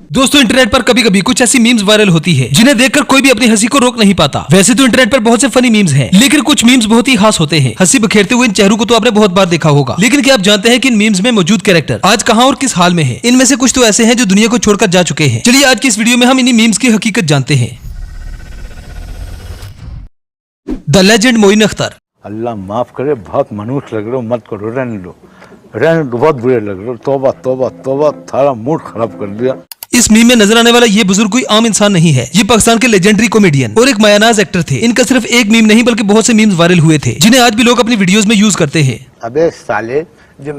दोस्तों इंटरनेट पर कभी कभी कुछ ऐसी मीम्स वायरल होती है जिन्हें देखकर कोई भी अपनी हंसी को रोक नहीं पाता। वैसे तो इंटरनेट पर बहुत से फनी मीम्स हैं, लेकिन कुछ मीम्स बहुत ही खास होते हैं। हंसी बखेरते हुए इन चेहरों को तो आपने बहुत बार देखा होगा, लेकिन क्या आप जानते हैं कि इन मीम्स में मौजूद कैरेक्टर आज कहां और किस हाल में है? इनमें से कुछ तो ऐसे हैं जो दुनिया को छोड़कर जा चुके हैं। चलिए आज की इस वीडियो में हम इन्हीं मीम्स की हकीकत जानते हैं। The legend Moin Akhtar. अल्लाह माफ करे, बहुत मनुष्य लग रहे हो, मत करो, रहने दो, बहुत बुरे लग रहे हो। तौबा तौबा तौबा, थारा मूड खराब कर दिया। इस मीम में नजर आने वाला ये बुजुर्ग कोई आम इंसान नहीं है। ये पाकिस्तान के लेजेंडरी कॉमेडियन और एक मायानाज एक्टर थे। इनका सिर्फ एक मीम नहीं बल्कि बहुत से मीम्स वायरल हुए थे, जिन्हें आज भी लोग अपनी वीडियोस में यूज करते हैं। अबे साले, जो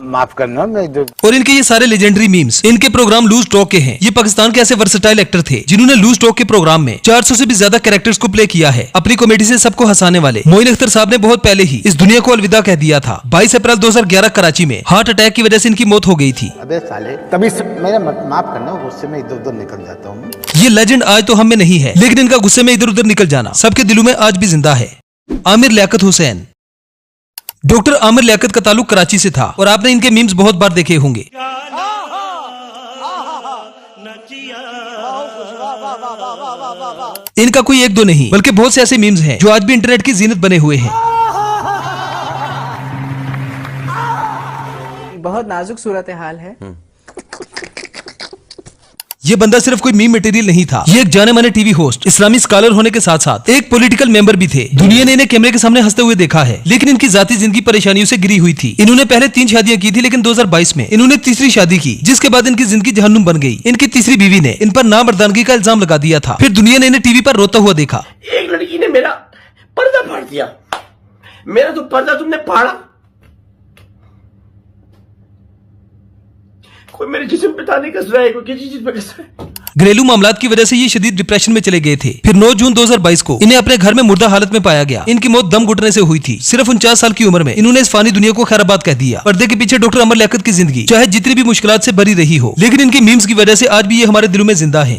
माफ करना, मैं जो और इनके ये सारे लेजेंडरी मीम्स इनके प्रोग्राम लूज टॉक के हैं। ये पाकिस्तान के ऐसे वर्सेटाइल एक्टर थे जिन्होंने लूज टॉक के प्रोग्राम में 400 से भी ज्यादा कैरेक्टर्स को प्ले किया है। अपनी कॉमेडी से सबको हंसाने वाले मोइन अख्तर साहब ने बहुत पहले ही इस दुनिया को अलविदा कह दिया था। 22 अप्रैल 2011 कराची में हार्ट अटैक की वजह से इनकी मौत हो गई थी। अबे साले, तभी मेरा माफ करना, गुस्से में इधर उधर निकल जाता हूँ। ये लेजेंड आज तो हम में नहीं है, लेकिन इनका गुस्से में इधर उधर निकल जाना सबके दिलों में आज भी जिंदा है। आमिर लियाकत हुसैन। डॉक्टर आमिर लियाकत का ताल्लुक कराची से था और आपने इनके मीम्स बहुत बार देखे होंगे। इनका कोई एक दो नहीं बल्कि बहुत से ऐसे मीम्स हैं जो आज भी इंटरनेट की जीनत बने हुए हैं। बहुत नाजुक सूरत हाल है। ये बंदा सिर्फ कोई मीम मटेरियल नहीं था, ये एक जाने माने टीवी होस्ट, इस्लामी स्कॉलर होने के साथ साथ एक पॉलिटिकल मेंबर भी थे। दुनिया ने इन्हें कैमरे के सामने हंसते हुए देखा है, लेकिन इनकी जाती जिंदगी परेशानियों से गिरी हुई थी। इन्होंने पहले 3 शादियां की थी, लेकिन 2022 में इन्होंने तीसरी शादी की, जिसके बाद इनकी जिंदगी जहन्नुम बन गई। इनकी तीसरी बीवी ने इन पर नामर्दानगी का इल्जाम लगा दिया था। फिर दुनिया ने इन्हें टीवी पर रोता हुआ देखा। एक लड़की ने मेरा पर्दा फाड़ दिया, मेरा तो पर्दा तुमने फाड़ा, कोई मेरे जिस्म पे ताने कस रहा है, कोई किसी चीज पे कस रहा है। घरेलू मामलात की वजह से ये शदीद डिप्रेशन में चले गए थे। फिर 9 जून 2022 को इन्हें अपने घर में मुर्दा हालत में पाया गया। इनकी मौत दम घुटने से हुई थी। सिर्फ 49 साल की उम्र में इन्होंने इस फानी दुनिया को खैराबाद कह दिया। पर्दे के पीछे डॉक्टर आमिर लियाकत की जिंदगी चाहे जितनी भी मुश्किलात से भरी रही हो, लेकिन इनकी मीम्स की वजह से आज भी ये हमारे दिलों में जिंदा है।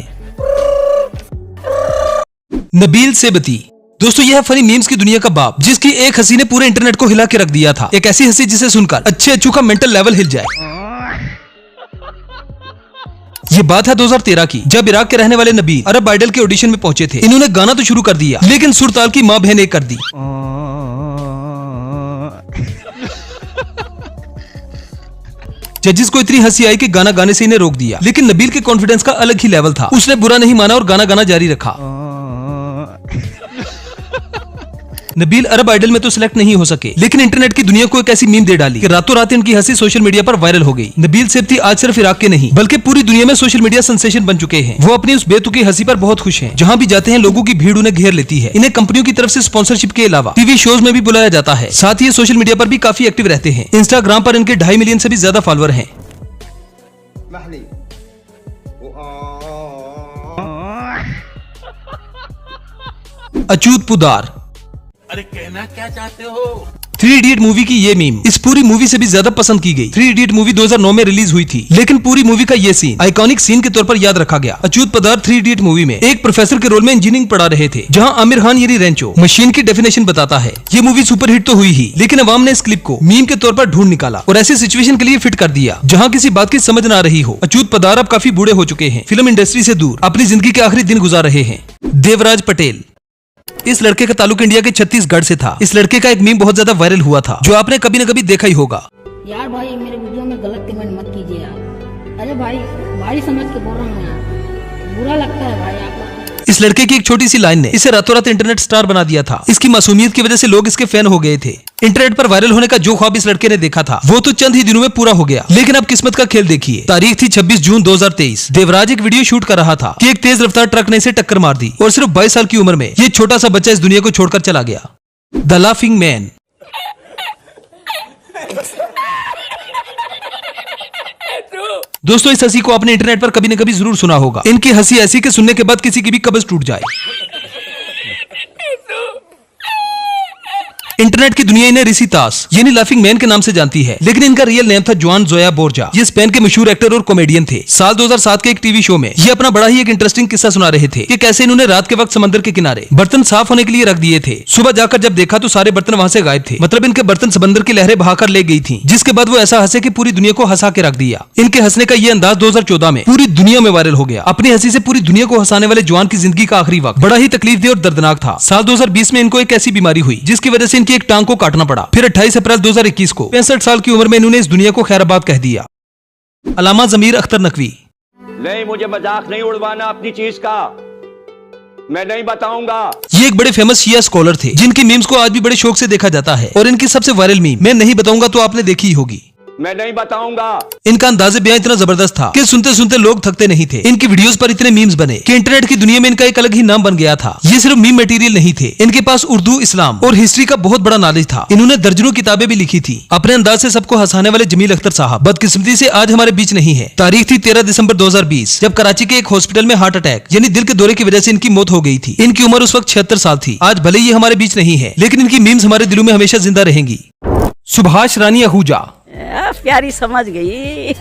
नबील सेबती। दोस्तों यह फनी मीम्स की दुनिया का बाप, जिसकी एक हंसी ने पूरे इंटरनेट को हिला के रख दिया था। एक ऐसी हंसी जिसे सुनकर अच्छे अच्छू का मेंटल लेवल हिल जाए। ये बात है 2013 की, जब इराक के रहने वाले नबील अरब आइडल के ऑडिशन में पहुंचे थे। इन्होंने गाना तो शुरू कर दिया, लेकिन सुर ताल की मां बहन एक कर दी। जजिस को इतनी हंसी आई कि गाना गाने से इन्हें रोक दिया, लेकिन नबील के कॉन्फिडेंस का अलग ही लेवल था। उसने बुरा नहीं माना और गाना गाना जारी रखा। नबील अरब आइडल में तो सिलेक्ट नहीं हो सके, लेकिन इंटरनेट की दुनिया को एक ऐसी मीम दे डाली कि रातों रात इनकी हंसी सोशल मीडिया पर वायरल हो गई। नबील सेबती आज सिर्फ इराक के नहीं बल्कि पूरी दुनिया में सोशल मीडिया सेंसेशन बन चुके हैं। वो अपनी उस बेतुकी हंसी पर बहुत खुश हैं। जहां भी जाते हैं लोगों की भीड़ उन्हें घेर लेती है। इन्हें कंपनियों की तरफ से स्पॉन्सरशिप के अलावा टीवी शोज में भी बुलाया जाता है। साथ ही ये सोशल मीडिया पर भी काफी एक्टिव रहते हैं। इंस्टाग्राम पर इनके 2.5 मिलियन से भी ज्यादा फॉलोअर हैं। अचूत पुदार। अरे कहना क्या चाहते हो? 3 इडियट मूवी की ये मीम इस पूरी मूवी से भी ज्यादा पसंद की गई। 3 इडियट मूवी 2009 में रिलीज हुई थी, लेकिन पूरी मूवी का ये सीन आइकॉनिक सीन के तौर पर याद रखा गया। अचूत पदार 3 इडियट मूवी में एक प्रोफेसर के रोल में इंजीनियरिंग पढ़ा रहे थे, जहां आमिर खान यानी रेंचो मशीन की डेफिनेशन बताता है। ये मूवी सुपरहिट तो हुई ही, लेकिन अवाम ने इस क्लिप को मीम के तौर पर ढूंढ निकाला और ऐसी सिचुएशन के लिए फिट कर दिया जहाँ किसी बात की समझ न आ रही हो। अचूत पदार अब काफी बूढ़े हो चुके हैं, फिल्म इंडस्ट्री से दूर अपनी जिंदगी के आखिरी दिन गुजार रहे हैं। देवराज पटेल। इस लड़के का ताल्लुक इंडिया के छत्तीसगढ़ से था। इस लड़के का एक मीम बहुत ज्यादा वायरल हुआ था, जो आपने कभी न कभी देखा ही होगा। यार भाई मेरे वीडियो में गलत कमेंट मत कीजिए यार। अरे भाई समझ के बोल रहा हूँ यार, बुरा लगता है भाई आप। इस लड़के की एक छोटी सी लाइन ने इसे रातों रात इंटरनेट स्टार बना दिया था। इसकी मासूमियत की वजह से लोग इसके फैन हो गए थे। इंटरनेट पर वायरल होने का जो ख्वाब इस लड़के ने देखा था, वो तो चंद ही दिनों में पूरा हो गया। लेकिन अब किस्मत का खेल देखिए। तारीख थी 26 जून 2023। देवराज एक वीडियो शूट कर रहा था कि एक तेज रफ्तार ट्रक ने इसे टक्कर मार दी और सिर्फ 22 साल की उम्र में ये छोटा सा बच्चा इस दुनिया को छोड़कर चला गया। The laughing man. दोस्तों इस हंसी को आपने इंटरनेट पर कभी न कभी जरूर सुना होगा। इनकी हंसी ऐसी कि सुनने के बाद किसी की भी कब्ज टूट जाए। इंटरनेट की दुनिया इन्हें ऋषि तास यानी लाफिंग मैन के नाम से जानती है, लेकिन इनका रियल नेम था जुआन जोया बोर्जा। ये स्पेन के मशहूर एक्टर और कॉमेडियन थे। साल 2007 के एक टीवी शो में ये अपना बड़ा ही एक इंटरेस्टिंग किस्सा सुना रहे थे कि कैसे इन्होंने रात के वक्त समंदर के किनारे बर्तन साफ होने के लिए रख दिए थे। सुबह जाकर जब देखा तो सारे बर्तन वहाँ से गायब थे, मतलब इनके बर्तन समंदर की लहरें बहाकर ले गई थी। जिसके बाद वो ऐसा हंसे कि पूरी दुनिया को हंसा के रख दिया। इनके हंसने का ये अंदाज 2014 में पूरी दुनिया में वायरल हो गया। अपनी हंसी से पूरी दुनिया को हंसाने वाले जुआन की जिंदगी का आखिरी वक्त बड़ा ही तकलीफदेह और दर्दनाक था। साल 2020 में इनको एक ऐसी बीमारी हुई जिसकी वजह से इनकी एक टांग को काटना पड़ा। फिर 28 अप्रैल 2021 को 65 साल की उम्र में इन्होंने इस दुनिया को खैराबाद कह दिया। अलामा जमीर अख्तर नकवी। नहीं, मुझे मजाक नहीं उड़वाना अपनी चीज का, मैं नहीं बताऊंगा। ये एक बड़े फेमस शिया स्कॉलर थे जिनकी मीम्स को आज भी बड़े शौक से देखा जाता है और इनकी सबसे वायरल मीम मैं नहीं बताऊंगा तो आपने देखी ही होगी। मैं नहीं बताऊंगा। इनका अंदाज़े बयां इतना जबरदस्त था कि सुनते सुनते लोग थकते नहीं थे। इनकी वीडियोस पर इतने मीम्स बने कि इंटरनेट की दुनिया में इनका एक अलग ही नाम बन गया था। ये सिर्फ मीम मटेरियल नहीं थे, इनके पास उर्दू, इस्लाम और हिस्ट्री का बहुत बड़ा नॉलेज था। इन्होंने दर्जनों किताबें भी लिखी थी। अपने अंदाज से सबको हंसाने वाले जमील अख्तर साहब बदकिस्मती से आज हमारे बीच नहीं है। तारीख थी 13 दिसंबर 2020 जब कराची के एक हॉस्पिटल में हार्ट अटैक यानी दिल के दौरे की वजह से इनकी मौत हो गई थी। इनकी उम्र उस वक्त 76 साल थी। आज भले ये हमारे बीच नहीं है, लेकिन इनकी मीम्स हमारे दिलों में हमेशा जिंदा रहेंगी। सुभाष रानी आहूजा। प्यारी समझ गई।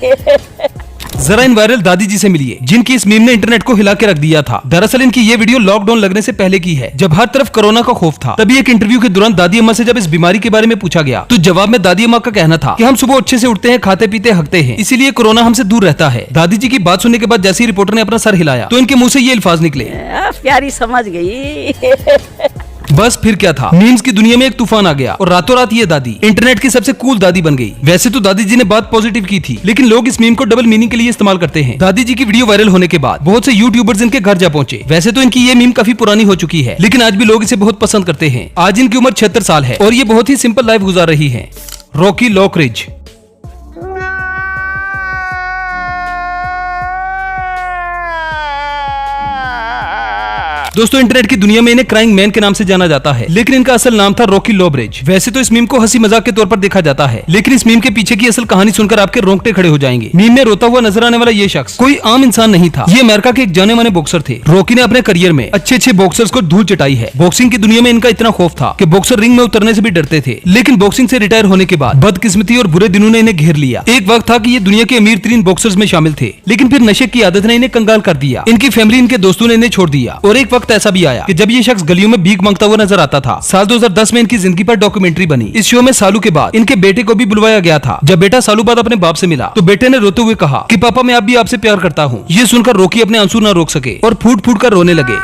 जरा इन वायरल दादी जी से मिलिए जिनकी इस मीम ने इंटरनेट को हिला के रख दिया था। दरअसल इनकी ये वीडियो लॉकडाउन लगने से पहले की है, जब हर तरफ कोरोना का खौफ था। तभी एक इंटरव्यू के दौरान दादी अम्मा से जब इस बीमारी के बारे में पूछा गया तो जवाब में दादी अम्मा का कहना था कि हम सुबह अच्छे से उठते हैं, खाते पीते हकते हैं, इसीलिए कोरोना हमसे दूर रहता है। दादी जी की बात सुनने के बाद जैसे ही रिपोर्टर ने अपना सर हिलाया तो इनके मुंह से ये अल्फाज निकले, प्यारी समझ गई। बस फिर क्या था, मीम्स की दुनिया में एक तूफान आ गया और रातों रात ये दादी इंटरनेट की सबसे कूल दादी बन गई। वैसे तो दादी जी ने बात पॉजिटिव की थी, लेकिन लोग इस मीम को डबल मीनिंग के लिए इस्तेमाल करते हैं। दादी जी की वीडियो वायरल होने के बाद बहुत से यूट्यूबर्स इनके घर जा पहुंचे। वैसे तो इनकी ये मीम काफी पुरानी हो चुकी है, लेकिन आज भी लोग इसे बहुत पसंद करते हैं। आज इनकी उम्र 76 साल है और ये बहुत ही सिंपल लाइफ गुजार रही है। रॉकी लॉकरिज। दोस्तों इंटरनेट की दुनिया में इन्हें क्राइंग मैन के नाम से जाना जाता है, लेकिन इनका असल नाम था रॉकी लॉबरेज। वैसे तो इस मीम को हंसी मजाक के तौर पर देखा जाता है, लेकिन इस मीम के पीछे की असल कहानी सुनकर आपके रोंगटे खड़े हो जाएंगे। मीम में रोता हुआ नजर आने वाला ये शख्स कोई आम इंसान नहीं था। ये अमेरिका के एक जाने माने बॉक्सर थे। रॉकी ने अपने करियर में अच्छे बॉक्सर्स को धूल चटाई है। बॉक्सिंग की दुनिया में इनका इतना खौफ था कि बॉक्सर रिंग में उतरने से भी डरते थे। लेकिन बॉक्सिंग से रिटायर होने के बाद बदकिस्मती और बुरे दिनों ने इन्हें घेर लिया। एक वक्त था कि ये दुनिया के अमीर तरीन बॉक्सर्स में शामिल थे, लेकिन फिर नशे की आदत ने इन्हें कंगाल कर दिया। इनकी फैमिली, इनके दोस्तों ने इन्हें छोड़ दिया और एक वक्त ऐसा भी आया कि जब ये शख्स गलियों में भीख मांगता हुआ नजर आता था। साल 2010 में इनकी जिंदगी पर डॉक्यूमेंट्री बनी। इस शो में सालू के बाद इनके बेटे को भी बुलवाया गया था। जब बेटा सालू बाद अपने बाप से मिला तो बेटे ने रोते हुए कहा कि पापा मैं अब भी आपसे प्यार करता हूँ। ये सुनकर रॉकी अपने आंसू न रोक सके और फूट फूट कर रोने लगे।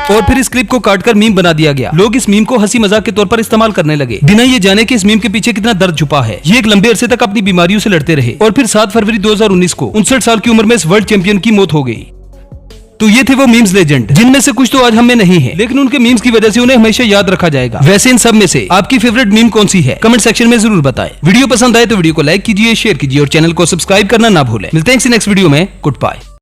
और फिर इस क्लिप को काटकर मीम बना दिया गया। लोग इस मीम को हंसी मजाक के तौर पर इस्तेमाल करने लगे, बिना ये जाने कि इस मीम के पीछे कितना दर्द छुपा है। ये एक लंबे अरसे तक अपनी बीमारियों से लड़ते रहे और फिर 7 फरवरी 2019 को 59 साल की उम्र में इस वर्ल्ड चैंपियन की मौत हो गई। तो ये थे वो मीम्स लेजेंड जिनमें से कुछ तो आज हम में नहीं है, लेकिन उनके मीम्स की वजह से उन्हें हमेशा याद रखा जाएगा। वैसे इन सब में से आपकी फेवरेट मीम कौन सी है, कमेंट सेक्शन में जरूर बताएं। वीडियो पसंद आए तो वीडियो को लाइक कीजिए, शेयर कीजिए और चैनल को सब्सक्राइब करना ना भूलें। मिलते हैं नेक्स्ट वीडियो में। Good bye.